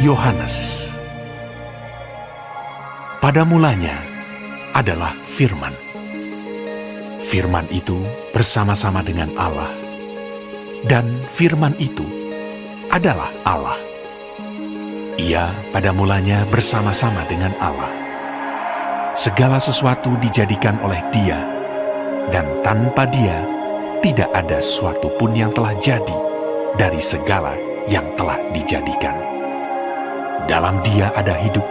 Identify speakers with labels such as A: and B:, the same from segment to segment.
A: Yohanes. Pada mulanya adalah Firman. Firman itu bersama-sama dengan Allah, dan Firman itu adalah Allah. Ia pada mulanya bersama-sama dengan Allah. Segala sesuatu dijadikan oleh Dia, dan tanpa Dia tidak ada sesuatu pun yang telah jadi dari segala yang telah dijadikan. Dalam Dia ada hidup,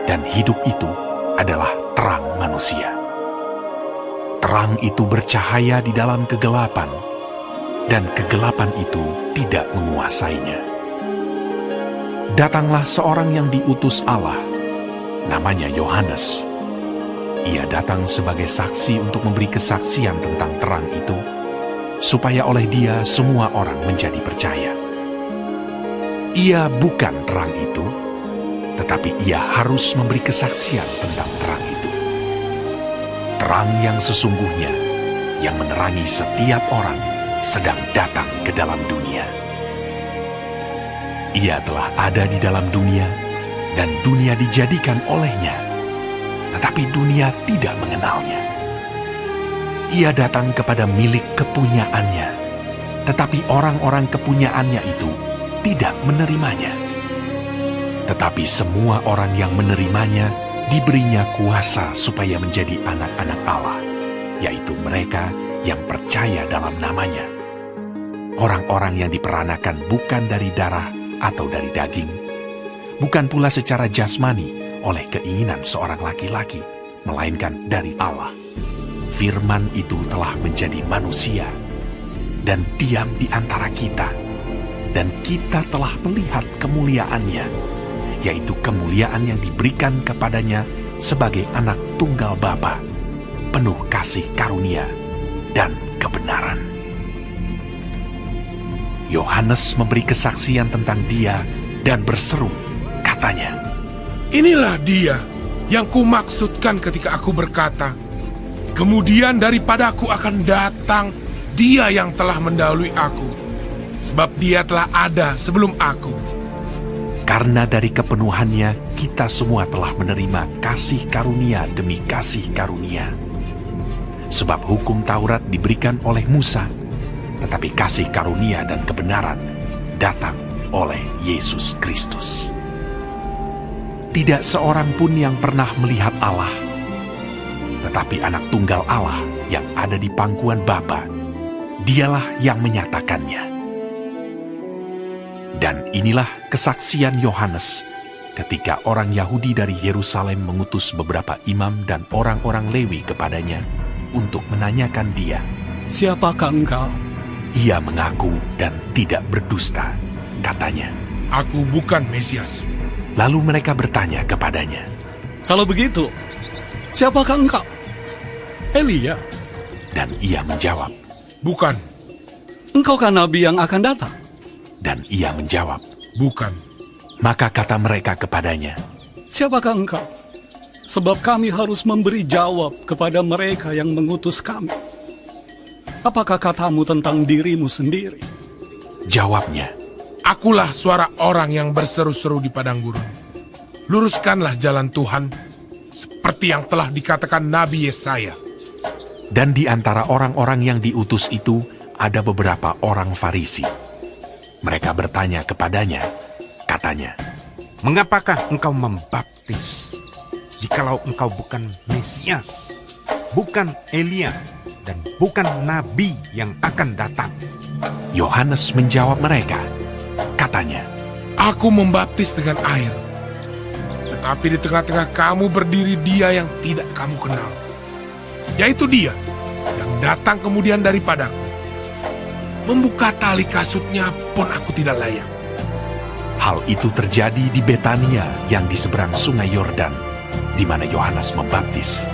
A: dan hidup itu adalah terang manusia. Terang itu bercahaya di dalam kegelapan, dan kegelapan itu tidak menguasainya. Datanglah seorang yang diutus Allah, namanya Yohanes. Ia datang sebagai saksi untuk memberi kesaksian tentang terang itu, supaya oleh Dia semua orang menjadi percaya. Ia bukan terang itu, tetapi Ia harus memberi kesaksian tentang terang itu. Terang yang sesungguhnya, yang menerangi setiap orang, sedang datang ke dalam dunia. Ia telah ada di dalam dunia, dan dunia dijadikan olehnya, tetapi dunia tidak mengenalnya. Ia datang kepada milik kepunyaannya, tetapi orang-orang kepunyaannya itu tidak menerimanya. Tetapi semua orang yang menerimanya diberinya kuasa supaya menjadi anak-anak Allah, yaitu mereka yang percaya dalam namanya. Orang-orang yang diperanakan bukan dari darah atau dari daging, bukan pula secara jasmani oleh keinginan seorang laki-laki, melainkan dari Allah. Firman itu telah menjadi manusia dan diam di antara kita, dan kita telah melihat kemuliaannya, yaitu kemuliaan yang diberikan kepadanya sebagai anak tunggal Bapa, penuh kasih karunia dan kebenaran. Yohanes memberi kesaksian tentang Dia dan berseru, katanya,
B: "Inilah Dia yang kumaksudkan ketika aku berkata, kemudian daripada aku akan datang Dia yang telah mendahului aku, sebab Dia telah ada sebelum aku."
A: Karena dari kepenuhannya kita semua telah menerima kasih karunia demi kasih karunia. Sebab hukum Taurat diberikan oleh Musa, tetapi kasih karunia dan kebenaran datang oleh Yesus Kristus. Tidak seorang pun yang pernah melihat Allah, tetapi anak tunggal Allah yang ada di pangkuan Bapa, Dialah yang menyatakannya. Dan inilah kesaksian Yohanes ketika orang Yahudi dari Yerusalem mengutus beberapa imam dan orang-orang Lewi kepadanya untuk menanyakan dia.
C: "Siapakah engkau?"
A: Ia mengaku dan tidak berdusta, katanya,
B: "Aku bukan Mesias."
A: Lalu mereka bertanya kepadanya,
C: "Kalau begitu, siapakah engkau?" "Elia."
A: Dan ia menjawab,
B: "Bukan."
C: "Engkaukah nabi yang akan datang?"
A: Dan ia menjawab,
B: "Bukan."
A: Maka kata mereka kepadanya,
C: "Siapakah engkau? Sebab kami harus memberi jawab kepada mereka yang mengutus kami. Apakah katamu tentang dirimu sendiri?"
A: Jawabnya,
B: "Akulah suara orang yang berseru-seru di padang gurun. Luruskanlah jalan Tuhan, seperti yang telah dikatakan Nabi Yesaya."
A: Dan di antara orang-orang yang diutus itu ada beberapa orang Farisi. Mereka bertanya kepadanya, katanya,
D: "Mengapakah engkau membaptis, jikalau engkau bukan Mesias, bukan Elia, dan bukan Nabi yang akan datang?"
A: Yohanes menjawab mereka, katanya,
B: "Aku membaptis dengan air, tetapi di tengah-tengah kamu berdiri Dia yang tidak kamu kenal, yaitu Dia yang datang kemudian daripadaku. Membuka tali kasutnya pun aku tidak layak."
A: Hal itu terjadi di Betania yang di seberang sungai Yordan, di mana Yohanes membaptis.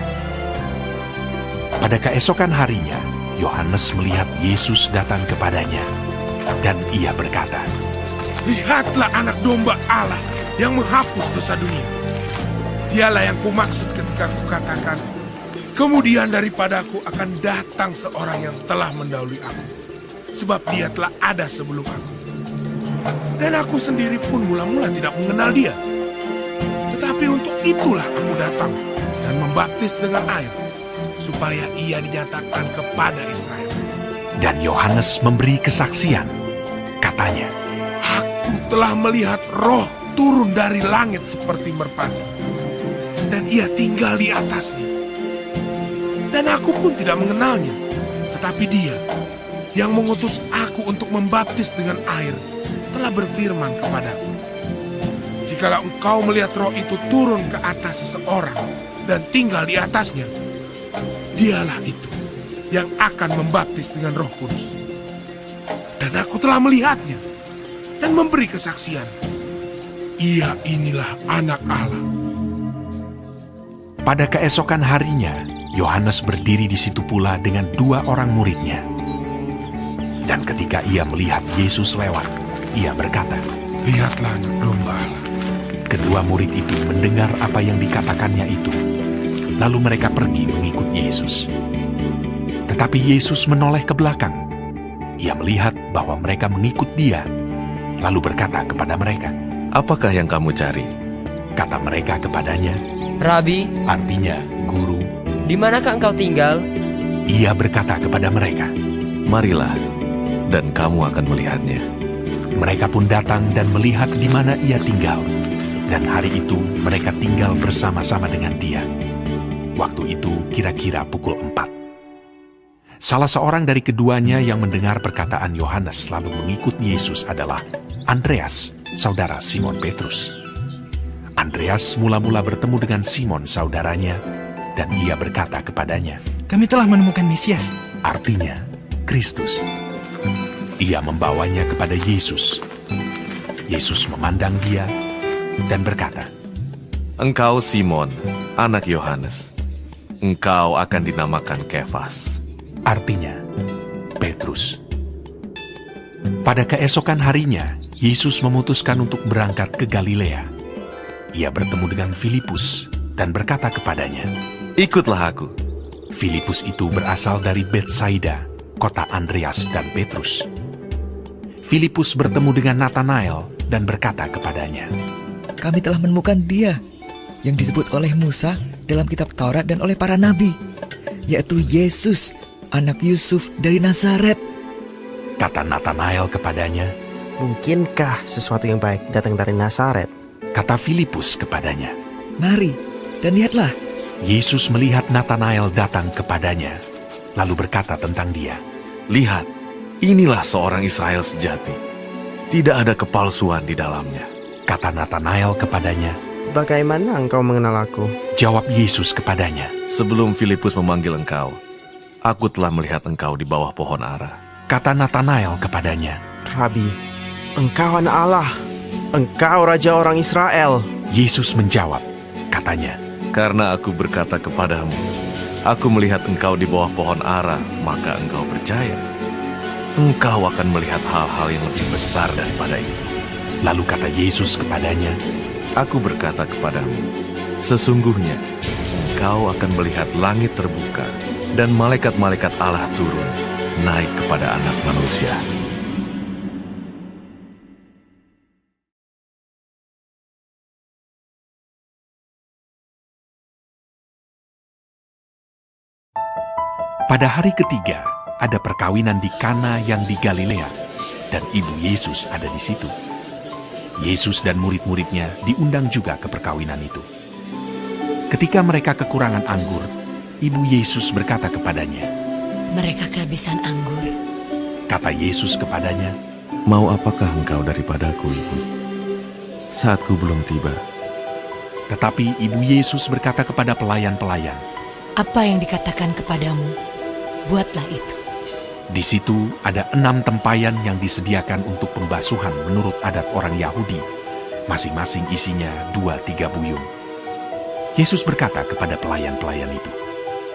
A: Pada keesokan harinya, Yohanes melihat Yesus datang kepadanya, dan ia berkata,
B: "Lihatlah anak domba Allah yang menghapus dosa dunia. Dialah yang kumaksud ketika kukatakan, kemudian daripadaku akan datang seorang yang telah mendahului aku, sebab Dia telah ada sebelum aku. Dan aku sendiri pun mula-mula tidak mengenal dia. Tetapi untuk itulah aku datang dan membaptis dengan air, supaya ia dinyatakan kepada Israel.
A: Dan Yohanes memberi kesaksian. Katanya,
B: Aku telah melihat roh turun dari langit seperti merpati, dan ia tinggal di atasnya. Dan aku pun tidak mengenalnya, tetapi dia yang mengutus aku untuk membaptis dengan air telah berfirman kepadaku, jikalau engkau melihat roh itu turun ke atas seseorang dan tinggal di atasnya, dialah itu yang akan membaptis dengan Roh Kudus. Dan aku telah melihatnya dan memberi kesaksian. Ia inilah Anak Allah.
A: pada keesokan harinya, Yohanes berdiri di situ pula dengan 2 orang muridnya. Dan ketika ia melihat Yesus lewat, ia berkata,
B: Lihatlah Anak Domba Allah.
A: kedua murid itu mendengar apa yang dikatakannya itu. Lalu mereka pergi mengikut Yesus. Tetapi Yesus menoleh ke belakang. Ia melihat bahwa mereka mengikut dia, lalu berkata kepada mereka,
E: Apakah yang kamu cari?
A: kata mereka kepadanya,
F: Rabi,
A: artinya guru.
F: di manakah engkau tinggal?
A: Ia berkata kepada mereka.
E: Marilah, dan kamu akan melihatnya.
A: Mereka pun datang dan melihat di mana ia tinggal. Dan hari itu mereka tinggal bersama-sama dengan dia. Waktu itu kira-kira pukul 4. Salah seorang dari keduanya yang mendengar perkataan Yohanes lalu mengikut Yesus adalah Andreas, saudara Simon Petrus. Andreas mula-mula bertemu dengan Simon saudaranya, dan ia berkata kepadanya,
G: Kami telah menemukan Mesias.
A: artinya Kristus. Ia membawanya kepada Yesus. Yesus memandang dia dan berkata,
E: Engkau Simon, anak Yohanes. Engkau akan dinamakan Kefas.
A: artinya Petrus. Pada keesokan harinya, Yesus memutuskan untuk berangkat ke Galilea. Ia bertemu dengan Filipus dan berkata kepadanya,
E: Ikutlah aku.
A: Filipus itu berasal dari Betsaida, kota Andreas dan Petrus. Filipus bertemu dengan Natanael dan berkata kepadanya,
G: Kami telah menemukan dia yang disebut oleh Musa dalam kitab Taurat dan oleh para nabi, yaitu Yesus, anak Yusuf dari Nazaret.
A: kata Natanael kepadanya.
H: Mungkinkah sesuatu yang baik datang dari Nazaret?
A: Kata Filipus kepadanya.
G: Mari dan lihatlah.
A: Yesus melihat Natanael datang kepadanya, lalu berkata tentang dia,
E: Lihat, inilah seorang Israel sejati. Tidak ada kepalsuan di dalamnya.
A: kata Natanael kepadanya.
H: Bagaimana engkau mengenal aku?
A: Jawab Yesus kepadanya.
E: Sebelum Filipus memanggil engkau, aku telah melihat engkau di bawah pohon ara.
A: Kata Natanael kepadanya.
H: Rabi, engkau Anak Allah. Engkau Raja orang Israel.
A: Yesus menjawab, katanya,
E: Karena aku berkata kepadamu, aku melihat engkau di bawah pohon ara, maka engkau percaya. Engkau akan melihat hal-hal yang lebih besar daripada itu.
A: lalu kata Yesus kepadanya,
E: Aku berkata kepadamu, sesungguhnya engkau akan melihat langit terbuka dan malaikat-malaikat Allah turun naik kepada Anak Manusia.
A: pada hari ketiga ada perkawinan di Kana yang di Galilea, dan ibu Yesus ada di situ. Yesus dan murid-muridnya diundang juga ke perkawinan itu. Ketika mereka kekurangan anggur, ibu Yesus berkata kepadanya,
I: Mereka kehabisan anggur.
A: kata Yesus kepadanya,
E: Mau apakah engkau daripadaku, Ibu? Saatku belum tiba.
A: tetapi ibu Yesus berkata kepada pelayan-pelayan,
I: Apa yang dikatakan kepadamu, buatlah itu.
A: di situ ada 6 tempayan yang disediakan untuk pembasuhan menurut adat orang Yahudi, masing-masing isinya 2-3 buyung. Yesus berkata kepada pelayan-pelayan itu,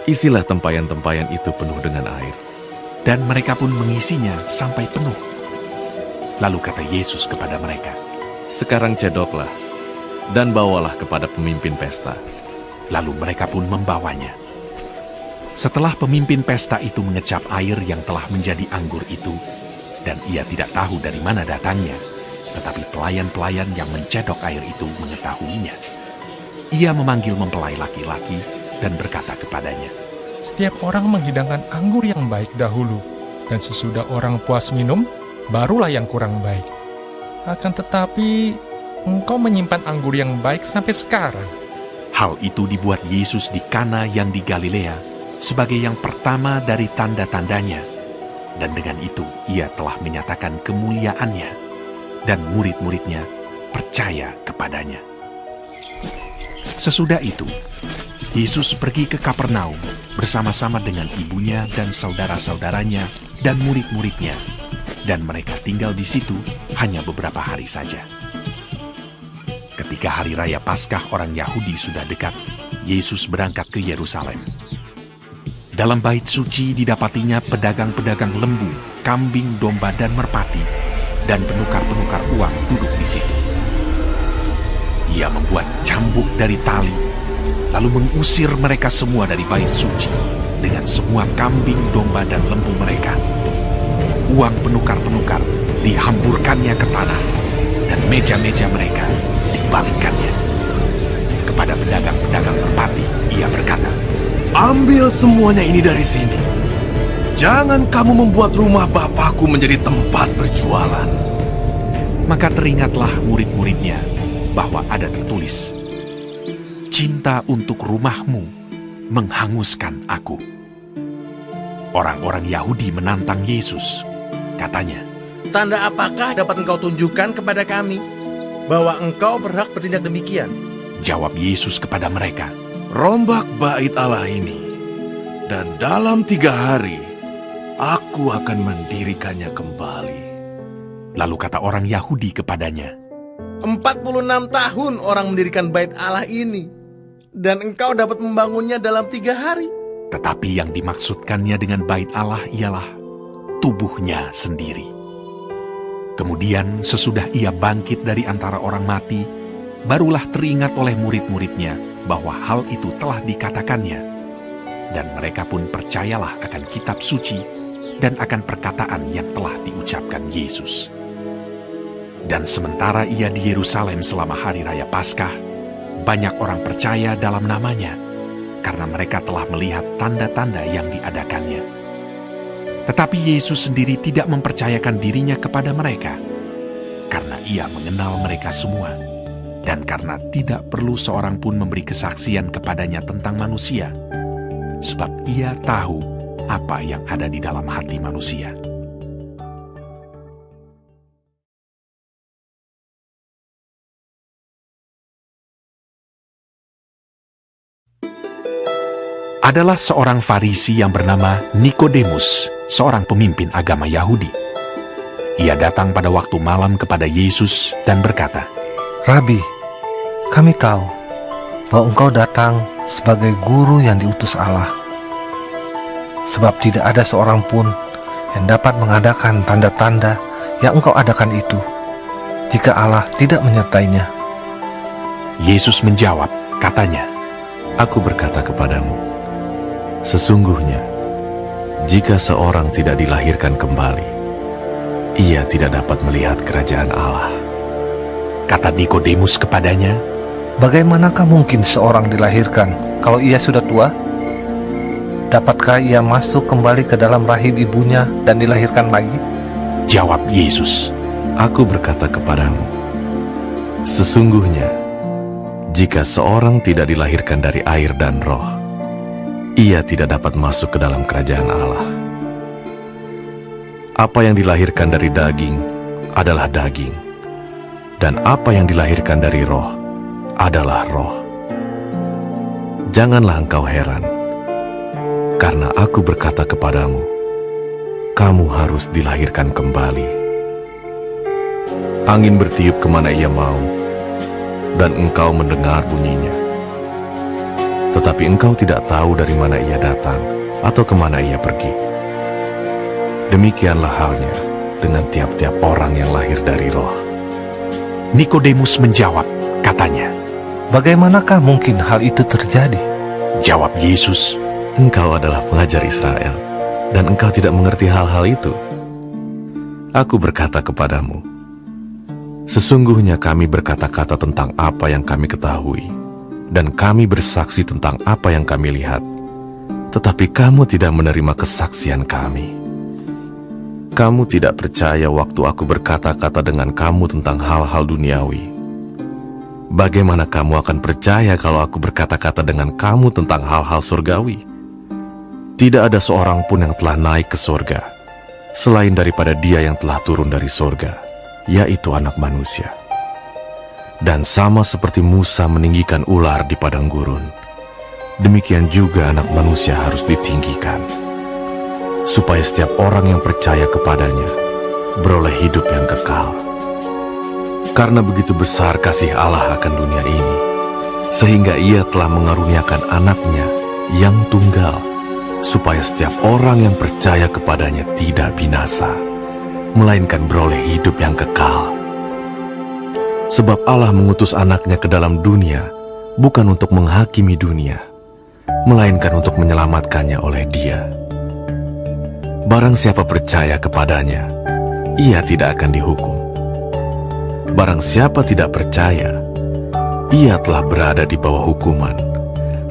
E: Isilah tempayan-tempayan itu penuh dengan air.
A: dan mereka pun mengisinya sampai penuh. Lalu kata Yesus kepada mereka,
E: Sekarang cedoklah dan bawalah kepada pemimpin pesta.
A: lalu mereka pun membawanya. Setelah pemimpin pesta itu mengecap air yang telah menjadi anggur itu, dan ia tidak tahu dari mana datangnya, Tetapi pelayan-pelayan yang mencedok air itu mengetahuinya. Ia memanggil mempelai laki-laki dan berkata kepadanya,
J: Setiap orang menghidangkan anggur yang baik dahulu, dan sesudah orang puas minum, barulah yang kurang baik. Akan tetapi, engkau menyimpan anggur yang baik sampai sekarang.
A: Hal itu dibuat Yesus di Kana yang di Galilea sebagai yang pertama dari tanda-tandanya. Dan dengan itu ia telah menyatakan kemuliaannya, dan murid-muridnya percaya kepadanya. Sesudah itu, Yesus pergi ke Kapernaum bersama-sama dengan ibunya dan saudara-saudaranya dan murid-muridnya, dan mereka tinggal di situ hanya beberapa hari saja. Ketika hari raya Paskah orang Yahudi sudah dekat, Yesus berangkat ke Yerusalem. Dalam bait suci didapatinya pedagang-pedagang lembu, kambing, domba, dan merpati, dan penukar-penukar uang duduk di situ. Ia membuat cambuk dari tali, lalu mengusir mereka semua dari bait suci dengan semua kambing, domba, dan lembu mereka. Uang penukar-penukar dihamburkannya ke tanah, dan meja-meja mereka dibalikkannya. Kepada pedagang-pedagang merpati, ia berkata,
K: Ambil semuanya ini dari sini. Jangan kamu membuat rumah Bapakku menjadi tempat berjualan.
A: Maka teringatlah murid-muridnya bahwa ada tertulis, Cinta untuk rumahmu menghanguskan aku. Orang-orang Yahudi menantang Yesus. Katanya,
H: Tanda apakah dapat engkau tunjukkan kepada kami bahwa engkau berhak bertindak demikian?
A: Jawab Yesus kepada mereka,
K: Rombak bait Allah ini, dan dalam 3 hari aku akan mendirikannya kembali.
A: Lalu kata orang Yahudi kepadanya,
H: 46 tahun orang mendirikan bait Allah ini, dan engkau dapat membangunnya dalam 3 hari.
A: Tetapi yang dimaksudkannya dengan bait Allah ialah tubuhnya sendiri. Kemudian sesudah ia bangkit dari antara orang mati, barulah teringat oleh murid-muridnya bahwa hal itu telah dikatakannya. Dan mereka pun percayalah akan kitab suci dan akan perkataan yang telah diucapkan Yesus. Dan sementara ia di Yerusalem selama hari raya Paskah, banyak orang percaya dalam namanya, karena mereka telah melihat tanda-tanda yang diadakannya. Tetapi Yesus sendiri tidak mempercayakan dirinya kepada mereka, karena ia mengenal mereka semua, dan karena tidak perlu seorang pun memberi kesaksian kepadanya tentang manusia, sebab ia tahu apa yang ada di dalam hati manusia. Adalah seorang Farisi yang bernama Nikodemus, seorang pemimpin agama Yahudi. Ia datang pada waktu malam kepada Yesus dan berkata,
L: Rabi, kami tahu bahwa engkau datang sebagai guru yang diutus Allah. Sebab tidak ada seorang pun yang dapat mengadakan tanda-tanda yang engkau adakan itu, jika Allah tidak menyertainya.
A: Yesus menjawab, katanya,
E: Aku berkata kepadamu, sesungguhnya, jika seorang tidak dilahirkan kembali, ia tidak dapat melihat kerajaan Allah.
A: Kata Nikodemus kepadanya,
L: Bagaimanakah mungkin seorang dilahirkan kalau ia sudah tua? Dapatkah ia masuk kembali ke dalam rahim ibunya dan dilahirkan lagi?
A: Jawab Yesus,
E: Aku berkata kepadamu, sesungguhnya, jika seorang tidak dilahirkan dari air dan roh, ia tidak dapat masuk ke dalam kerajaan Allah. Apa yang dilahirkan dari daging adalah daging, dan apa yang dilahirkan dari roh adalah roh. Janganlah engkau heran, karena aku berkata kepadamu, kamu harus dilahirkan kembali. Angin bertiup kemana ia mau, dan engkau mendengar bunyinya. Tetapi engkau tidak tahu dari mana ia datang atau kemana ia pergi. Demikianlah halnya dengan tiap-tiap orang yang lahir dari roh.
A: Nikodemus menjawab, katanya,
L: Bagaimanakah mungkin hal itu terjadi?
A: Jawab Yesus,
E: Engkau adalah pengajar Israel, dan engkau tidak mengerti hal-hal itu. Aku berkata kepadamu, Sesungguhnya kami berkata-kata tentang apa yang kami ketahui, dan kami bersaksi tentang apa yang kami lihat, tetapi kamu tidak menerima kesaksian kami. Kamu tidak percaya waktu aku berkata-kata dengan kamu tentang hal-hal duniawi. Bagaimana kamu akan percaya kalau aku berkata-kata dengan kamu tentang hal-hal surgawi? Tidak ada seorang pun yang telah naik ke surga, selain daripada Dia yang telah turun dari surga, yaitu Anak Manusia. Dan sama seperti Musa meninggikan ular di padang gurun, demikian juga Anak Manusia harus ditinggikan, supaya setiap orang yang percaya kepadanya beroleh hidup yang kekal. Karena begitu besar kasih Allah akan dunia ini, sehingga Ia telah mengaruniakan anaknya yang tunggal, supaya setiap orang yang percaya kepadanya tidak binasa, melainkan beroleh hidup yang kekal. Sebab Allah mengutus anaknya ke dalam dunia, bukan untuk menghakimi dunia, melainkan untuk menyelamatkannya oleh Dia. Barang siapa percaya kepadanya, ia tidak akan dihukum. Barang siapa tidak percaya, ia telah berada di bawah hukuman,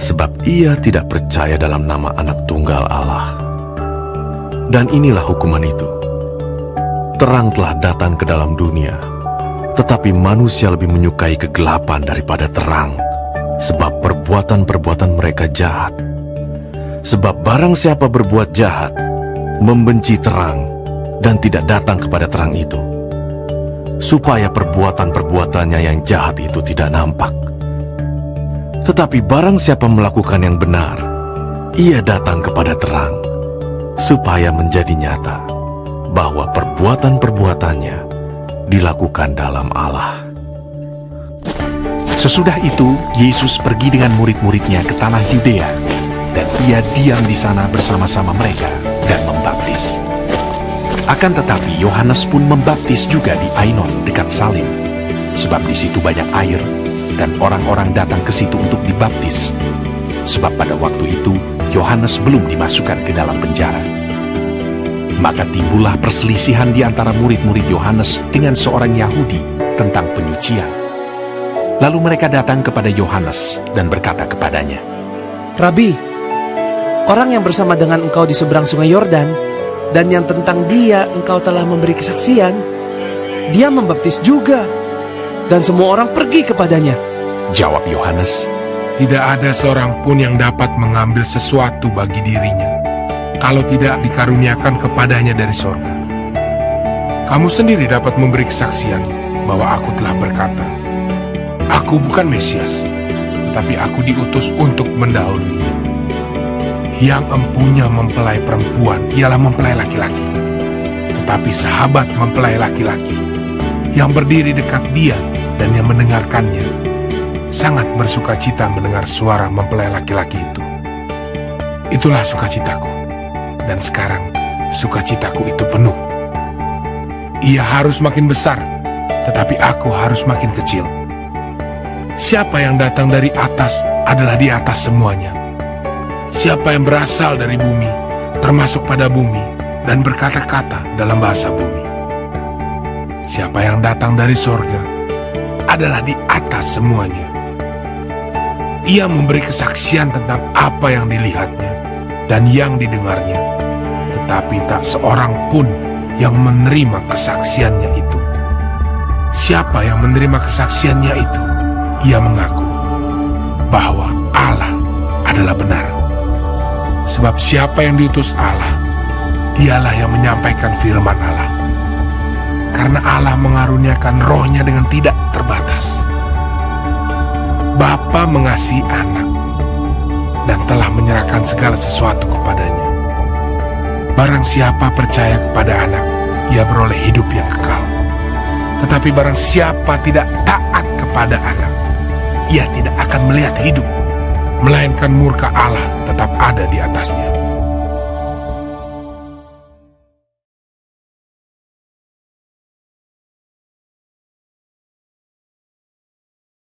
E: sebab ia tidak percaya dalam nama Anak Tunggal Allah. Dan inilah hukuman itu: terang telah datang ke dalam dunia, tetapi manusia lebih menyukai kegelapan daripada terang, sebab perbuatan-perbuatan mereka jahat. Sebab barang siapa berbuat jahat, membenci terang, dan tidak datang kepada terang itu, supaya perbuatan-perbuatannya yang jahat itu tidak nampak. Tetapi barang siapa melakukan yang benar, ia datang kepada terang, supaya menjadi nyata bahwa perbuatan-perbuatannya dilakukan dalam Allah.
A: Sesudah itu, Yesus pergi dengan murid-muridnya ke tanah Yudea, dan Ia diam di sana bersama-sama mereka dan membaptis. Akan tetapi Yohanes pun membaptis juga di Ainon dekat Salim, sebab di situ banyak air, dan orang-orang datang ke situ untuk dibaptis. Sebab pada waktu itu Yohanes belum dimasukkan ke dalam penjara. Maka timbullah perselisihan di antara murid-murid Yohanes dengan seorang Yahudi tentang penyucian. Lalu mereka datang kepada Yohanes dan berkata kepadanya,
M: Rabi, orang yang bersama dengan engkau di seberang sungai Yordan, dan yang tentang Dia engkau telah memberi kesaksian, Dia membaptis juga, dan semua orang pergi kepadanya.
A: Jawab Yohanes,
B: Tidak ada seorang pun yang dapat mengambil sesuatu bagi dirinya, kalau tidak dikaruniakan kepadanya dari sorga. Kamu sendiri dapat memberi kesaksian bahwa aku telah berkata, Aku bukan Mesias, tetapi aku diutus untuk mendahuluinya. Yang empunya mempelai perempuan ialah mempelai laki-laki, tetapi sahabat mempelai laki-laki yang berdiri dekat dia dan yang mendengarkannya sangat bersukacita mendengar suara mempelai laki-laki itu. Itulah sukacitaku, dan sekarang sukacitaku itu penuh. Ia harus makin besar, tetapi aku harus makin kecil. Siapa yang datang dari atas adalah di atas semuanya. Siapa yang berasal dari bumi, termasuk pada bumi, dan berkata-kata dalam bahasa bumi. Siapa yang datang dari sorga adalah di atas semuanya. Ia memberi kesaksian tentang apa yang dilihatnya dan yang didengarnya, tetapi tak seorang pun yang menerima kesaksiannya itu. Siapa yang menerima kesaksiannya itu, ia mengaku bahwa Allah adalah benar. Sebab siapa yang diutus Allah, dialah yang menyampaikan firman Allah. Karena Allah mengaruniakan rohnya dengan tidak terbatas. Bapa mengasihi anak dan telah menyerahkan segala sesuatu kepadanya. Barang siapa percaya kepada anak, ia beroleh hidup yang kekal. Tetapi barang siapa tidak taat kepada anak, ia tidak akan melihat hidup, melainkan murka Allah tetap ada di atasnya.